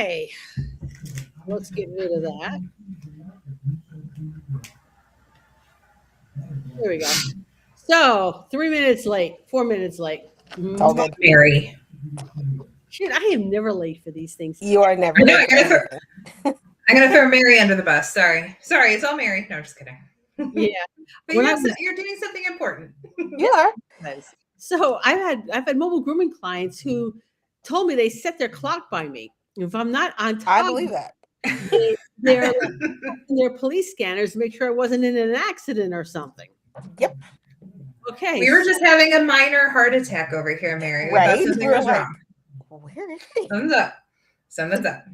Okay, let's get rid of that. There we go. So 3 minutes late, 4 minutes late. It's all good. Mary. Shit, I am never late for these things. You are never. I know, I'm gonna throw Mary under the bus. Sorry, it's all Mary. No, just kidding. Yeah, But you're doing something important. You are. So I've had mobile grooming clients who told me they set their clock by me. If I'm not on time, I believe that. they're their police scanners to make sure I wasn't in an accident or something. Yep. Okay. We were just having a minor heart attack over here, Mary. Right. Something was wrong. Where is she? Something's up.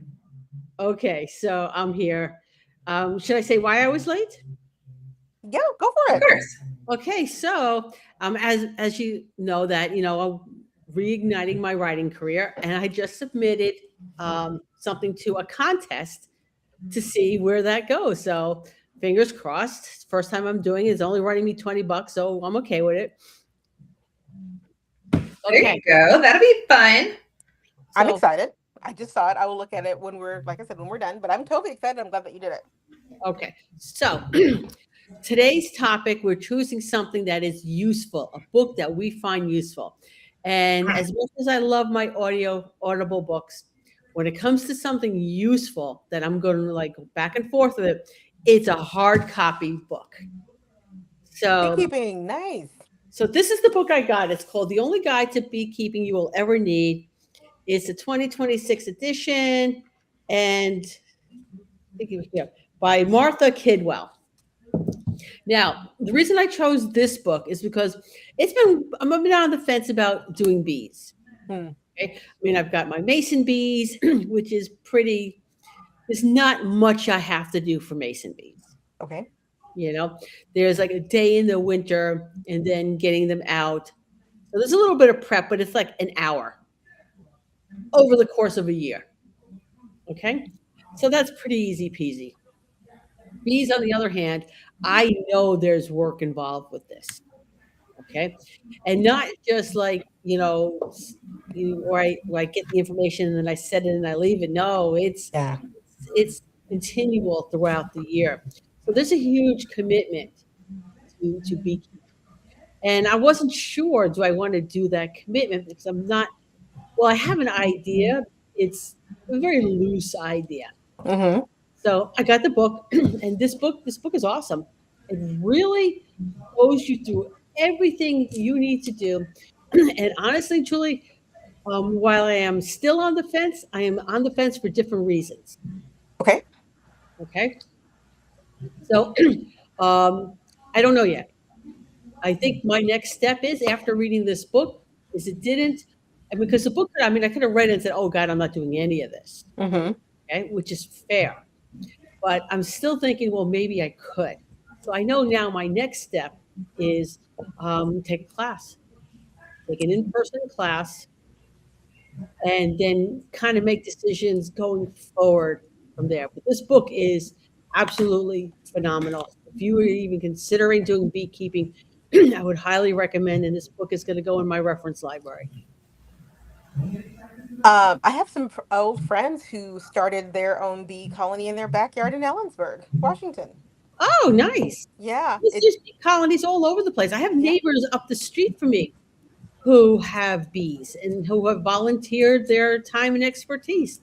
Okay, so I'm here. Should I say why I was late? Yeah, go for it. Of course. Okay, so as you know that I'm reigniting my writing career, and I just submitted something to a contest to see where that goes. So fingers crossed. First time I'm doing it. It's only running me $20, so I'm okay with it. Okay. There you go. That'll be fun. I'm excited. I just saw it. I will look at it when we're done. But I'm totally excited. I'm glad that you did it. Okay, so today's topic, we're choosing something that is useful, a book that we find useful. And as much as I love my audible books, when it comes to something useful that I'm going to go back and forth with it, it's a hard copy book. So beekeeping, nice. So this is the book I got. It's called The Only Guide to Beekeeping You Will Ever Need. It's a 2026 edition, and by Martha Kidwell. Now, the reason I chose this book is because I've been on the fence about doing bees. Okay? I mean, I've got my mason bees, which is there's not much I have to do for mason bees. Okay. There's like a day in the winter and then getting them out. So there's a little bit of prep, but it's like an hour over the course of a year. Okay. So that's pretty easy peasy. Bees, on the other hand, I know there's work involved with this. Okay. And not just where I get the information and then I set it and I leave it. No, it's continual throughout the year. So there's a huge commitment to beekeeping. And I wasn't sure, do I want to do that commitment? Because I have an idea. It's a very loose idea. Mm-hmm. So I got the book, and this book is awesome. It really goes you through everything you need to do. And honestly, Julie, while I am still on the fence, I am on the fence for different reasons. Okay. So I don't know yet. I think my next step is, after reading this book, because the book, I could have read it and said, oh God, I'm not doing any of this. Mm-hmm. Okay, which is fair. But I'm still thinking, well, maybe I could. So I know now my next step is take a class, take an in-person class, and then kind of make decisions going forward from there. But this book is absolutely phenomenal. If you were even considering doing beekeeping, I would highly recommend, and this book is going to go in my reference library. I have some old friends who started their own bee colony in their backyard in Ellensburg, Washington. Oh, nice. Yeah. There's bee colonies all over the place. I have neighbors up the street from me who have bees and who have volunteered their time and expertise.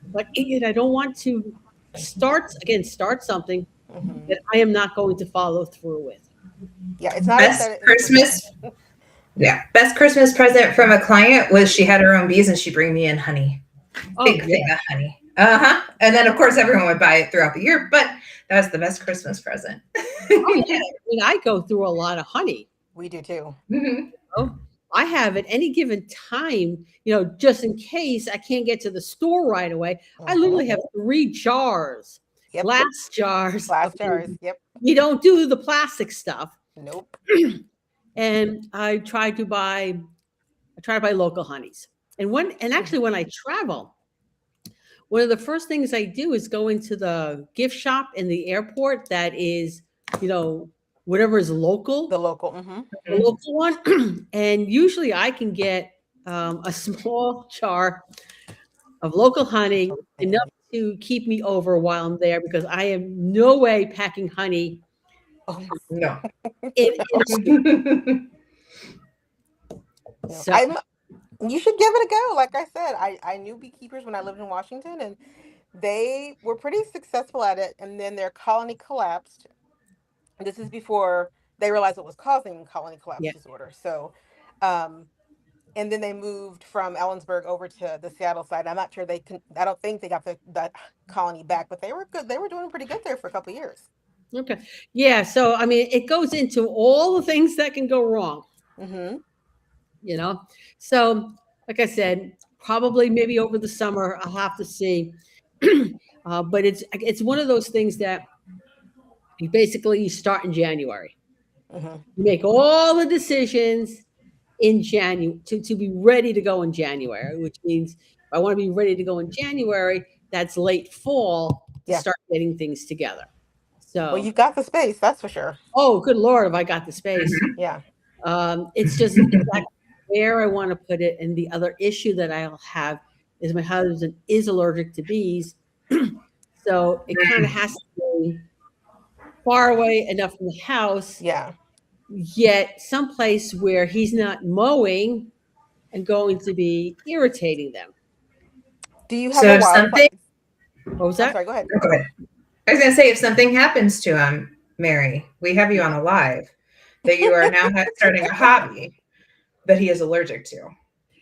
But I don't want to start something that I am not going to follow through with. Yeah, it's not best Christmas. Yeah, best Christmas present from a client was she had her own bees and she bring me in honey. Big thing of honey. And then of course everyone would buy it throughout the year, but that was the best Christmas present. Oh yeah, I go through a lot of honey. We do too. Mm-hmm. I have at any given time, just in case I can't get to the store right away, I literally have 3 jars, glass jars. Yep. You don't do the plastic stuff. Nope. And I try to buy local honeys. And actually when I travel, one of the first things I do is go into the gift shop in the airport that is, whatever is local. The local one. And usually I can get a small jar of local honey, enough to keep me over while I'm there, because I am no way packing honey Oh, No. in no. so You should give it a go. Like I said, I knew beekeepers when I lived in Washington, and they were pretty successful at it. And then their colony collapsed. This is before they realized what was causing colony collapse yeah. disorder. So, um, and then they moved from Ellensburg over to the Seattle side. I'm not sure they can. I don't think they got the colony back, but they were good. They were doing pretty good there for a couple of years. Okay. Yeah. So I mean, it goes into all the things that can go wrong. Mm-hmm. You know. So like I said, probably maybe over the summer I'll have to see. But it's one of those things that you start in January. Mm-hmm. You make all the decisions in January to be ready to go in January, which means if I want to be ready to go in January, that's late fall to Yeah. start getting things together. Well, So, you've got the space, that's for sure. oh, good Lord, have I got the space? Yeah. It's just exactly where I want to put it. And the other issue that I'll have is my husband is allergic to bees. So it kind of has to be far away enough from the house, Yeah. yet someplace where he's not mowing and going to be irritating them. Do you have So a if wildfire? something, What was I'm that? sorry, go ahead. go ahead. I was going to say, if something happens to him, Mary, we have you on a live that you are now starting a hobby that he is allergic to.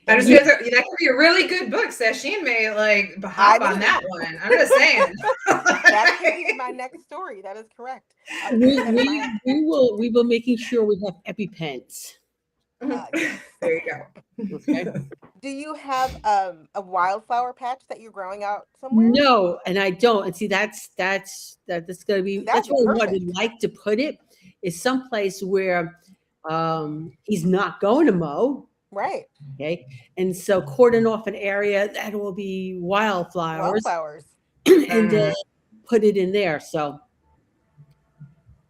I'm just And gonna say, that could be a really good book. Sacheen may like hop on that one. I'm just saying. that could be my next story. That is correct. I'll We, keep that in mind. we will making sure we have EpiPens. Yes. There you go. Okay. Do you have a wildflower patch that you're growing out somewhere? No, and I don't. And see, that's going to be, That'd that's be really what I'd perfect. like to put it, is someplace where he's not going to mow. Right. Okay. And so cordon off an area that will be wildflowers Wildflowers. and then put it in there. So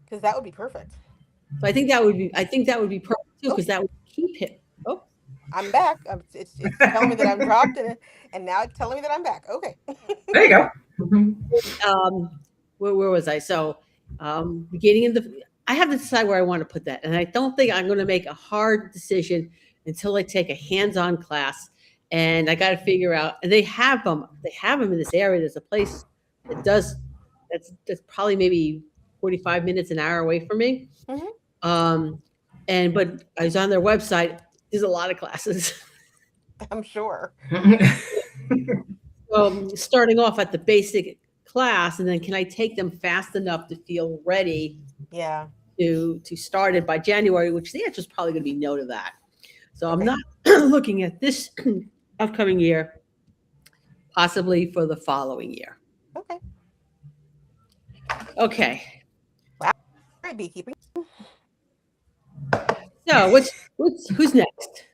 Because that would be perfect. I think that would be perfect too, because that would keep him. Oh, I'm back. It's telling me that I'm dropped, and now it's telling me that I'm back. Okay. There you go. where was I? So, beginning in I have to decide where I want to put that, and I don't think I'm going to make a hard decision until I take a hands-on class, and I got to figure out. And they have them. They have them in this area. There's a place that does. That's probably maybe 45 minutes, an hour away from me. Mm-hmm. But I was on their website. There's a lot of classes. I'm sure. Starting off at the basic class, and then can I take them fast enough to feel ready Yeah. to start it by January, which the answer is probably going to be no to that. So I'm Okay. not looking at this upcoming year, possibly for the following year. Okay. Okay. Wow. All right, beekeeping. So who's next?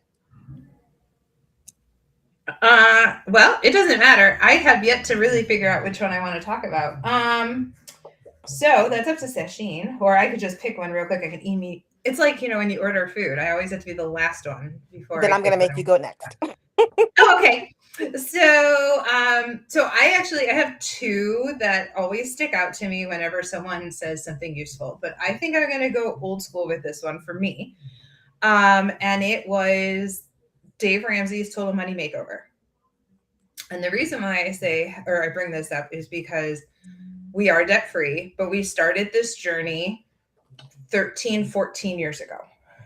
Well, it doesn't matter. I have yet to really figure out which one I want to talk about. So that's up to Sacheen, or I could just pick one real quick. I could email. It's like, when you order food, I always have to be the last one before. Then I'm going to make you go next. Oh, okay. So I have two that always stick out to me whenever someone says something useful, but I think I'm going to go old school with this one for me. And it was Dave Ramsey's Total Money Makeover. And the reason why I bring this up is because we are debt free, but we started this journey 14 years ago.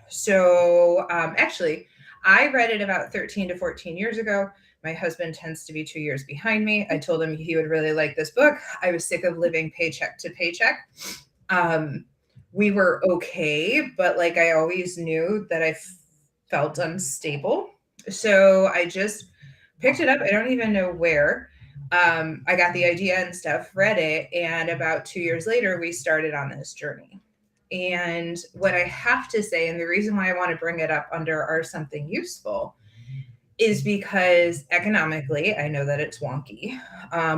So actually, I read it about 13 to 14 years ago. My husband tends to be 2 years behind me. I told him he would really like this book. I was sick of living paycheck to paycheck. We were okay, but I always knew that I felt unstable. So I just picked it up. I don't even know where. I got the idea and stuff, read it, and about 2 years later, we started on this journey. And what I have to say, and the reason why I want to bring it up under our something useful, is because economically, I know that it's wonky.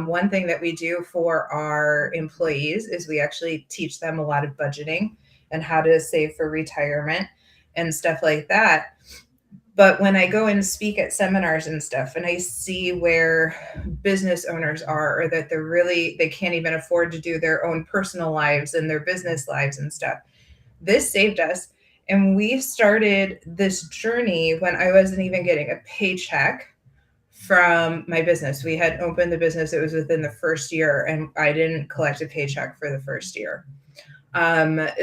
One thing that we do for our employees is we actually teach them a lot of budgeting and how to save for retirement and stuff like that. But when I go and speak at seminars and stuff and I see where business owners are, or that they can't even afford to do their own personal lives and their business lives and stuff, this saved us. And we started this journey when I wasn't even getting a paycheck from my business. We had opened the business, it was within the first year, and I didn't collect a paycheck for the first year.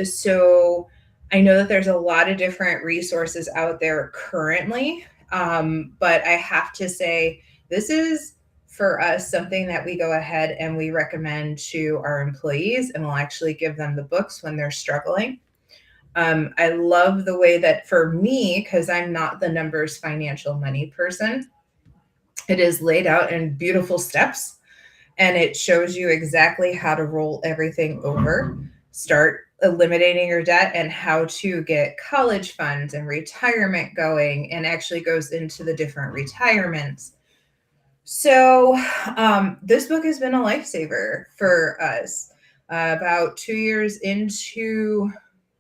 So I know that there's a lot of different resources out there currently, but I have to say, this is for us something that we go ahead and we recommend to our employees, and we'll actually give them the books when they're struggling. I love the way that for me, because I'm not the numbers financial money person, it is laid out in beautiful steps and it shows you exactly how to roll everything over, start eliminating your debt, and how to get college funds and retirement going, and actually goes into the different retirements. So, this book has been a lifesaver for us. About 2 years into,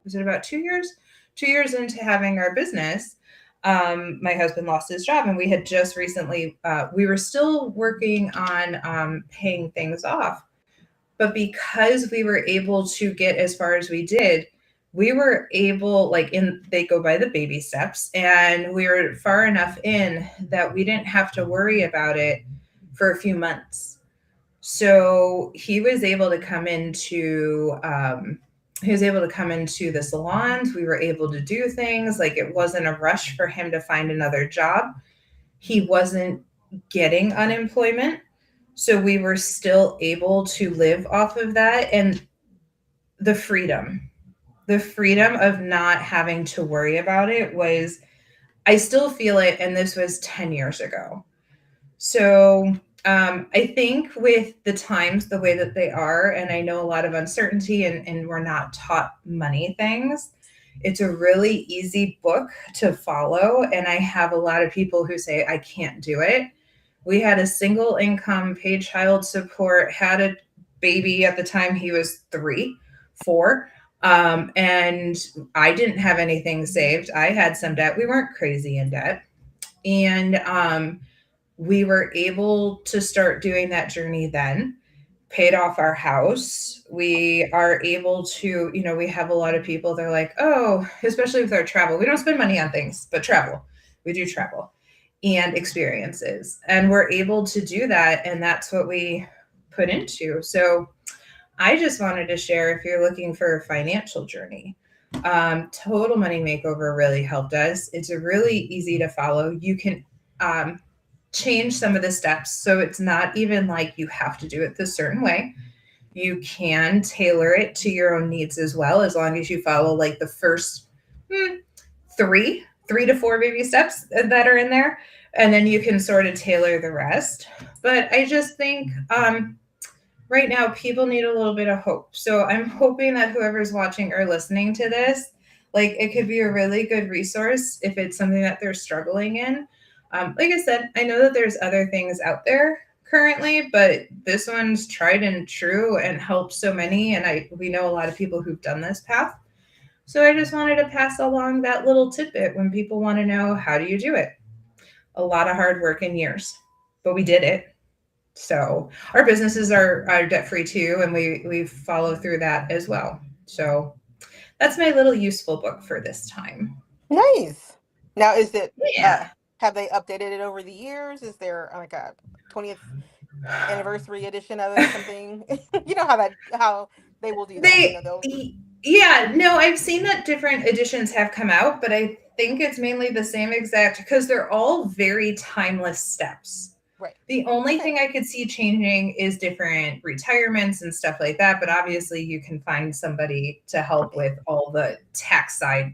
was it about 2 years? 2 years into having our business, my husband lost his job, and we had just recently, we were still working on paying things off. But because we were able to get as far as we did, we were able, they go by the baby steps, and we were far enough in that we didn't have to worry about it for a few months. So he was able to come into, the salons. We were able to do things. Like, it wasn't a rush for him to find another job. He wasn't getting unemployment. So we were still able to live off of that. And the freedom of not having to worry about it was, I still feel it. And this was 10 years ago. So I think with the times the way that they are, and I know a lot of uncertainty, and we're not taught money things, it's a really easy book to follow. And I have a lot of people who say, I can't do it. We had a single income, paid child support, had a baby at the time he was 3, 4. And I didn't have anything saved. I had some debt. We weren't crazy in debt. And we were able to start doing that journey then, paid off our house. We are able to, we have a lot of people, they're like, oh, especially with our travel, we don't spend money on things, but travel. We do travel and experiences. And we're able to do that. And that's what we put into. So I just wanted to share, if you're looking for a financial journey, Total Money Makeover really helped us. It's a really easy to follow. You can change some of the steps. So it's not even like you have to do it this certain way. You can tailor it to your own needs as well, as long as you follow like the first three to four baby steps that are in there. And then you can sort of tailor the rest. But I just think right now people need a little bit of hope. So I'm hoping that whoever's watching or listening to this, like, it could be a really good resource if it's something that they're struggling in. Like I said, I know that there's other things out there currently, but this one's tried and true and helped so many. And we know a lot of people who've done this path. So I just wanted to pass along that little tidbit when people want to know, how do you do it? A lot of hard work and years, but we did it. So our businesses are debt-free too, and we follow through that as well. So that's my little useful book for this time. Nice. Now, is it, Yeah. have they updated it over the years? Is there like a 20th anniversary edition of it, something? You know how they will do that. They'll. Yeah, no, I've seen that different editions have come out, but I think it's mainly the same exact, because they're all very timeless steps. Right. The only thing I could see changing is different retirements and stuff like that. But obviously you can find somebody to help with all the tax side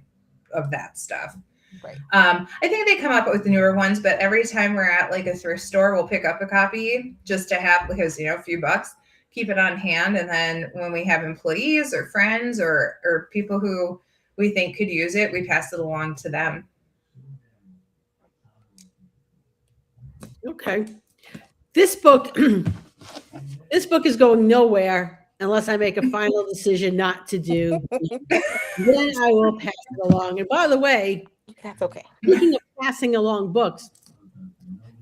of that stuff. Right. I think they come up with newer ones, but every time we're at like a thrift store, we'll pick up a copy just to have, because, a few bucks, keep it on hand. And then when we have employees or friends or people who we think could use it, we pass it along to them. Okay. This book is going nowhere unless I make a final decision not to do. Then I will pass it along. And by the way, That's okay. Speaking of passing along books.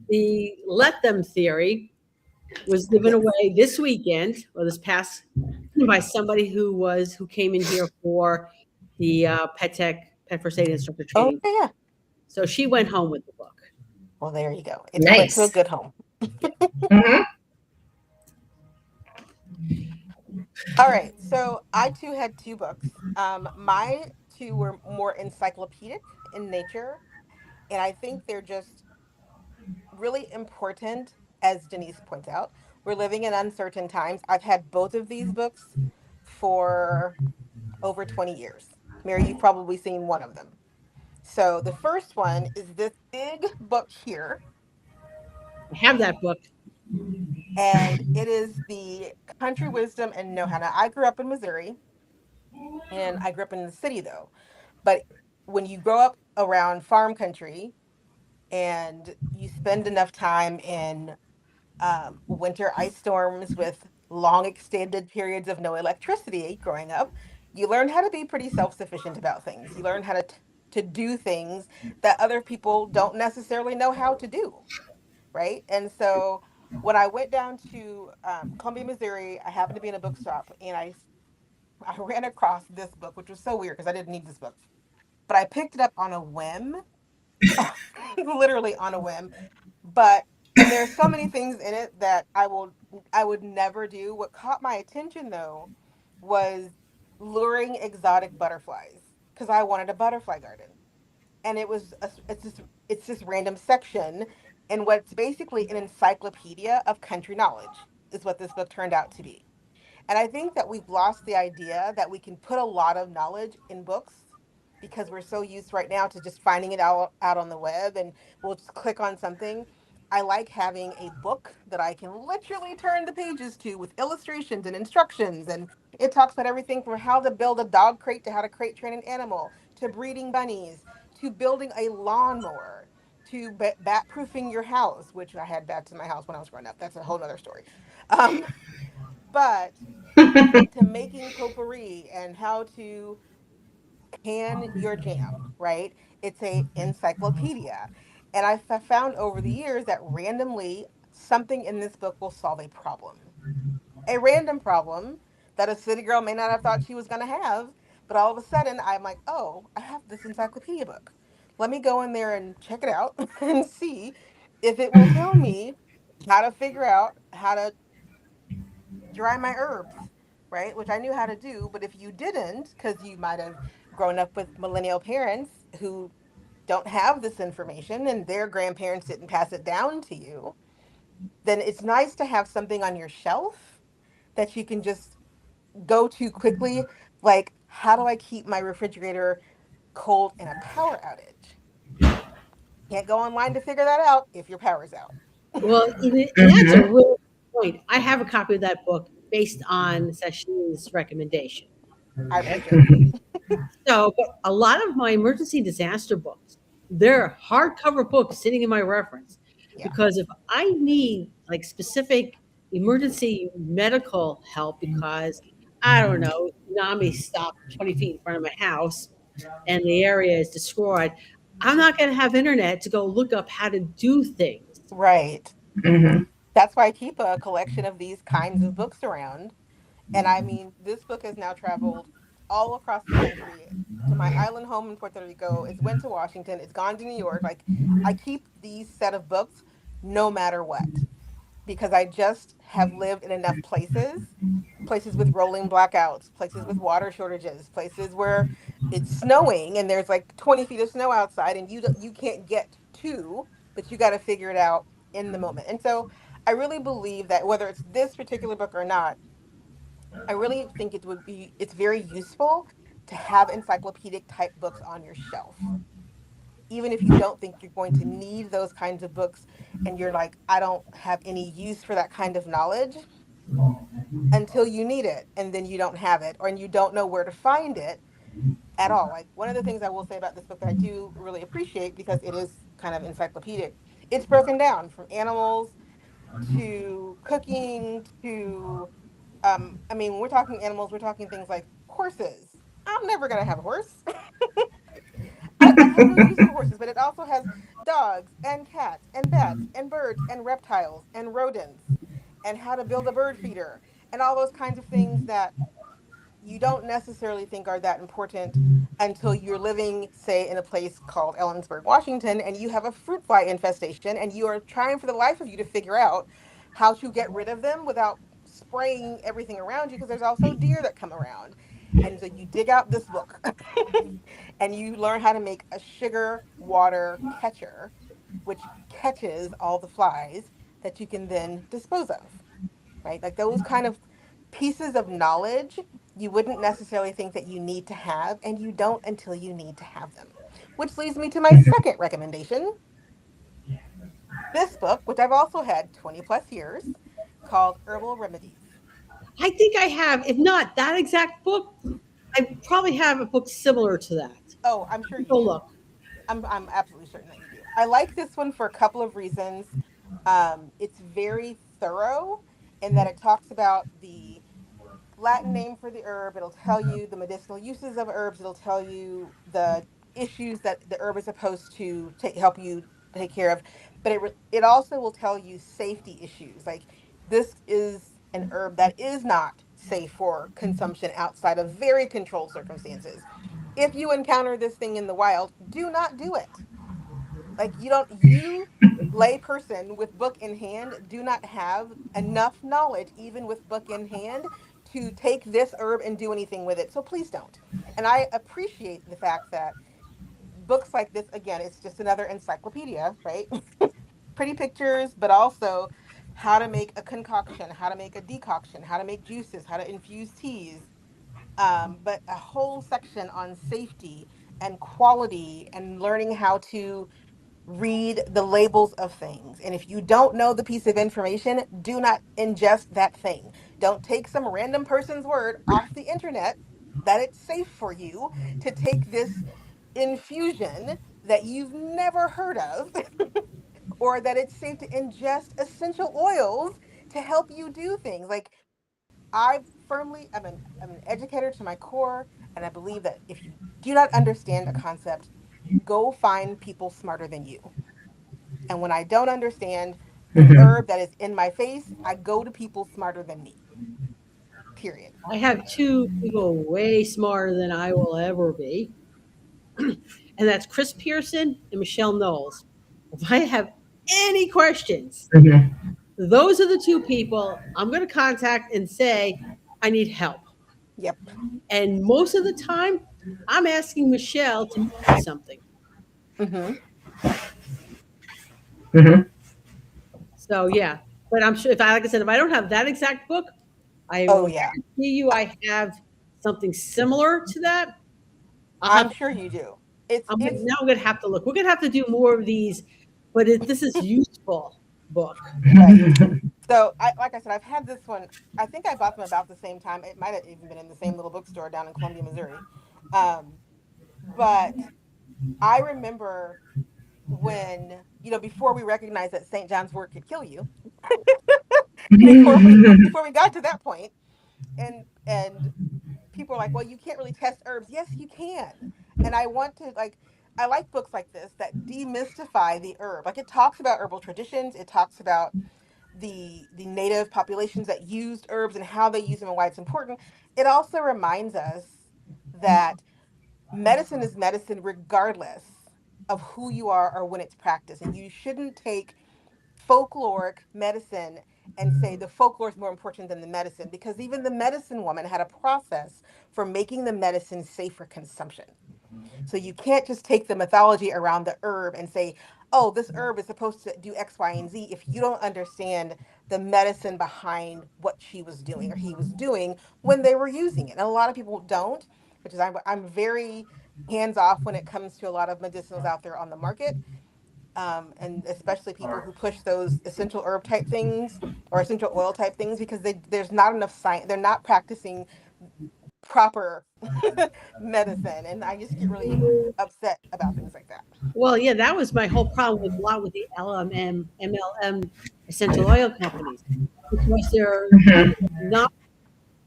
The Let Them theory was given Yes. away this weekend or this past by somebody who came in here for the pet first aid instructor Oh, training. yeah. So she went home with the book. Well, there you go. It went to a Nice. good home. Yeah. Hmm. All right. So I too had two books. My two were more encyclopedic in nature, and I think they're just really important, as Denise points out. We're living in uncertain times. I've had both of these books for over 20 years. Mary, you've probably seen one of them. So the first one is this big book here, I have that book. and it is the Country Wisdom and Know How. Now, I grew up in Missouri, and I grew up in the city though. But when you grow up around farm country and you spend enough time in winter ice storms with long extended periods of no electricity growing up, you learn how to be pretty self-sufficient about things. You learn how to do things that other people don't necessarily know how to do, right? And so when I went down to Columbia, Missouri, I happened to be in a bookstop, and I ran across this book, which was so weird because I didn't need this book, but I picked it up on a whim, literally on a whim. But and there are so many things in it that I would never do. What caught my attention though was luring exotic butterflies, because I wanted a butterfly garden. And it's this random section, and what's basically an encyclopedia of country knowledge is what this book turned out to be. And I think that we've lost the idea that we can put a lot of knowledge in books because we're so used right now to just finding it out on the web, and we'll just click on something. I like having a book that I can literally turn the pages to with illustrations and instructions. And it talks about everything from how to build a dog crate to how to crate train an animal to breeding bunnies to building a lawnmower to bat proofing your house, which I had bats in my house when I was growing up. That's a whole nother story. Um, but to making potpourri and how to can your jam, right? It's a encyclopedia. And found over the years that randomly something in this book will solve a problem. A random problem that a city girl may not have thought she was going to have, but all of a sudden I'm like, "Oh, I have this encyclopedia book. Let me go in there and check it out and see if it will tell me how to figure out how to dry my herbs," right? Which I knew how to do. But if you didn't, because you might have grown up with millennial parents who don't have this information and their grandparents didn't pass it down to you, then it's nice to have something on your shelf that you can just go to quickly. Like, how do I keep my refrigerator cold in a power outage? Can't go online to figure that out if your power's out. Well, and that's a Hmm. real point. I have a copy of that book based on Sacheen's recommendation. I Okay. appreciate it. So, but a lot of my emergency disaster books, they're hardcover books sitting in my reference Yeah. because if I need like specific emergency medical help because I don't know, tsunami stopped 20 feet in front of my house and the area is destroyed, I'm not going to have internet to go look up how to do things. Right. Hmm. That's why I keep a collection of these kinds of books around. And I mean, this book has now traveled all across the country to my island home in Puerto Rico. It's went to Washington. It's gone to New York. Like, I keep these set of books no matter what, because I just have lived in enough places with rolling blackouts, places with water shortages, places where it's snowing and there's like 20 feet of snow outside and you can't get to, but you got to figure it out in the moment. And so I really believe that whether it's this particular book or not, I really think it's very useful to have encyclopedic type books on your shelf. Even if you don't think you're going to need those kinds of books and you're like, I don't have any use for that kind of knowledge until you need it, and then you don't have it or and you don't know where to find it at all. Like, one of the things I will say about this book that I do really appreciate, because it is kind of encyclopedic, it's broken down from animals to cooking to I mean, when we're talking animals, we're talking things like horses. I'm never gonna have a horse. it has no use for horses, but it also has dogs and cats and bats and birds and reptiles and rodents and how to build a bird feeder and all those kinds of things that you don't necessarily think are that important until you're living, say, in a place called Ellensburg, Washington, and you have a fruit fly infestation, and you are trying for the life of you to figure out how to get rid of them without spraying everything around you, because there's also deer that come around. And so you dig out this book and you learn how to make a sugar water catcher, which catches all the flies that you can then dispose of, right? Like those kind of pieces of knowledge you wouldn't necessarily think that you need to have, and you don't until you need to have them. Which leads me to my second recommendation, this book, which I've also had 20 plus years, called Herbal Remedies. I think I have, if not that exact book, I probably have a book similar to that. Oh, I'm sure you Go do. look. I'm absolutely certain that you do. I like this one for a couple of reasons. It's very thorough in that it talks about the Latin name for the herb. It'll tell you the medicinal uses of herbs. It'll tell you the issues that the herb is supposed to help you take care of. But it also will tell you safety issues. Like this is an herb that is not safe for consumption outside of very controlled circumstances. If you encounter this thing in the wild, do not do it. Like you lay person with book in hand do not have enough knowledge, even with book in hand, to take this herb and do anything with it. So please don't. And I appreciate the fact that books like this, again, it's just another encyclopedia, right? Pretty pictures, but also how to make a concoction, how to make a decoction, how to make juices, how to infuse teas. But a whole section on safety and quality and learning how to read the labels of things. And if you don't know the piece of information, do not ingest that thing. Don't take some random person's word off the internet that it's safe for you to take this infusion that you've never heard of, or that it's safe to ingest essential oils to help you do things. Like I'm an educator to my core, and I believe that if you do not understand a concept, go find people smarter than you. And when I don't understand an Mhm. herb that is in my face, I go to people smarter than me. Period. I have two people way smarter than I will ever be, and that's Chris Pearson and Michelle Knowles. If I have any questions, Mhm. those are the two people I'm going to contact and say, I need help. Yep. And most of the time, I'm asking Michelle to make me something. Mm-hmm. Mhm. So yeah, but I'm sure if I, like I said, if I don't have that exact book, I Oh will yeah. guarantee you I have something similar to that. I'll have I'm to, sure you do. It's now I'm going to have to look. We're going to have to do more of these, but this is useful book. right. So I like I said, I've had this one. I think I bought them about the same time. It might have even been in the same little bookstore down in Columbia, Missouri. But I remember when, before we recognized that St. John's wort could kill you, before we got to that point, and people are like, well, you can't really test herbs. Yes, you can. And I like books like this that demystify the herb. Like it talks about herbal traditions. It talks about the native populations that used herbs and how they use them and why it's important. It also reminds us that medicine is medicine regardless of who you are or when it's practiced. And you shouldn't take folkloric medicine and say the folklore is more important than the medicine, because even the medicine woman had a process for making the medicine safe for consumption. So you can't just take the mythology around the herb and say, oh, this herb is supposed to do X, Y, and Z, if you don't understand the medicine behind what she was doing or he was doing when they were using it. And a lot of people don't, which is I'm very hands off when it comes to a lot of medicinals out there on the market, and especially people who push those essential herb type things or essential oil type things, because there's not enough science. They're not practicing proper medicine, and I just get really upset about things like that. Well, yeah, that was my whole problem with a lot with the LMM, MLM essential oil companies because they're Mhm. not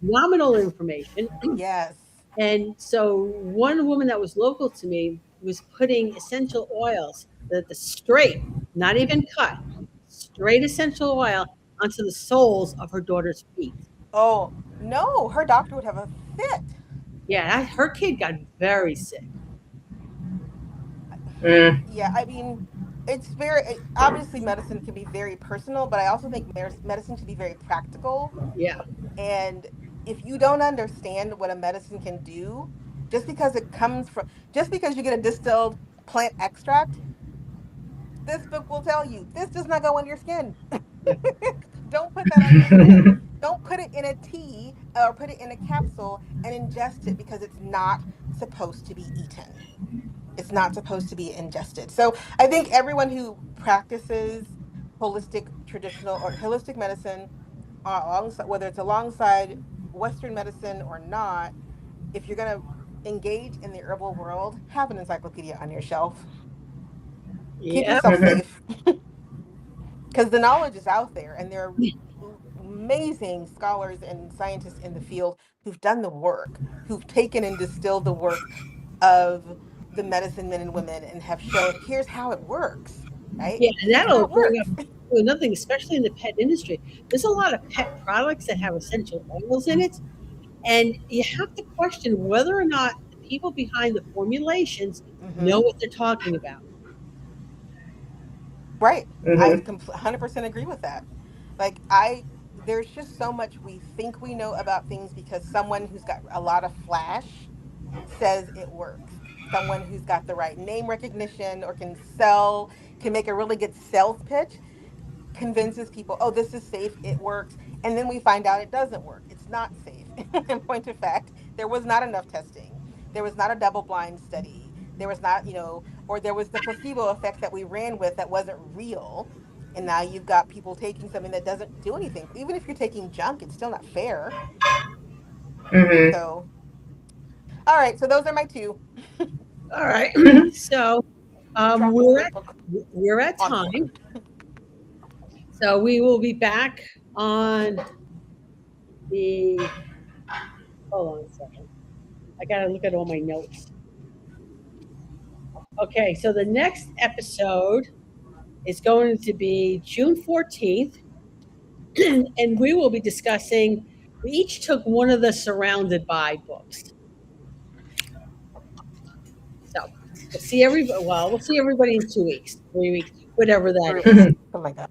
nominal information. Yes. And so one woman that was local to me was putting essential oils, the straight, not even cut, straight essential oil onto the soles of her daughter's feet. Oh, no, her doctor would have a fit. Yeah, her kid got very sick. Mm. Yeah, I mean, it's obviously medicine can be very personal, but I also think medicine should be very practical. Yeah, And if you don't understand what a medicine can do, just because it comes from, just because you get a distilled plant extract, this book will tell you this does not go on your skin. yeah, Don't put that on your skin. Don't put it in a tea or put it in a capsule and ingest it because it's not supposed to be eaten. It's not supposed to be ingested. So I think everyone who practices holistic, traditional, or holistic medicine, alongside, whether it's alongside Western medicine or not, if you're going to engage in the herbal world, have an encyclopedia on your shelf. Keep yeah, yourself safe because the knowledge is out there, and there are amazing scholars and scientists in the field who've done the work, who've taken and distilled the work of the medicine men and women and have shown here's how it works, right? yeah. And Here's how that'll it bring up works. another thing, especially in the pet industry. There's a lot of pet products that have essential oils in it, and you have to question whether or not the people behind the formulations know Hmm. what they're talking about. Right. I Mhm. 100% agree with that. Like, there's just so much we think we know about things because someone who's got a lot of flash says it works. Someone who's got the right name recognition or can make a really good sales pitch convinces people, oh, this is safe, it works. And then we find out it doesn't work. It's not safe. In point of fact, there was not enough testing. There was not a double blind study. There was not, or there was the placebo effect that we ran with that wasn't real. And now you've got people taking something that doesn't do anything. Even if you're taking junk, it's still not fair. Mhm. So, all right. So those are my two. All right. Mhm. So Drop the we're at notebook we're at on the floor. time. So we will be back on the. Hold on a second. I gotta look at all my notes. Okay, so the next episode is going to be June 14th, and we will be discussing. We each took one of the Surrounded by books. So we'll see everybody. Well, we'll see everybody in 2 weeks, 3 weeks, whatever that is. Something like that.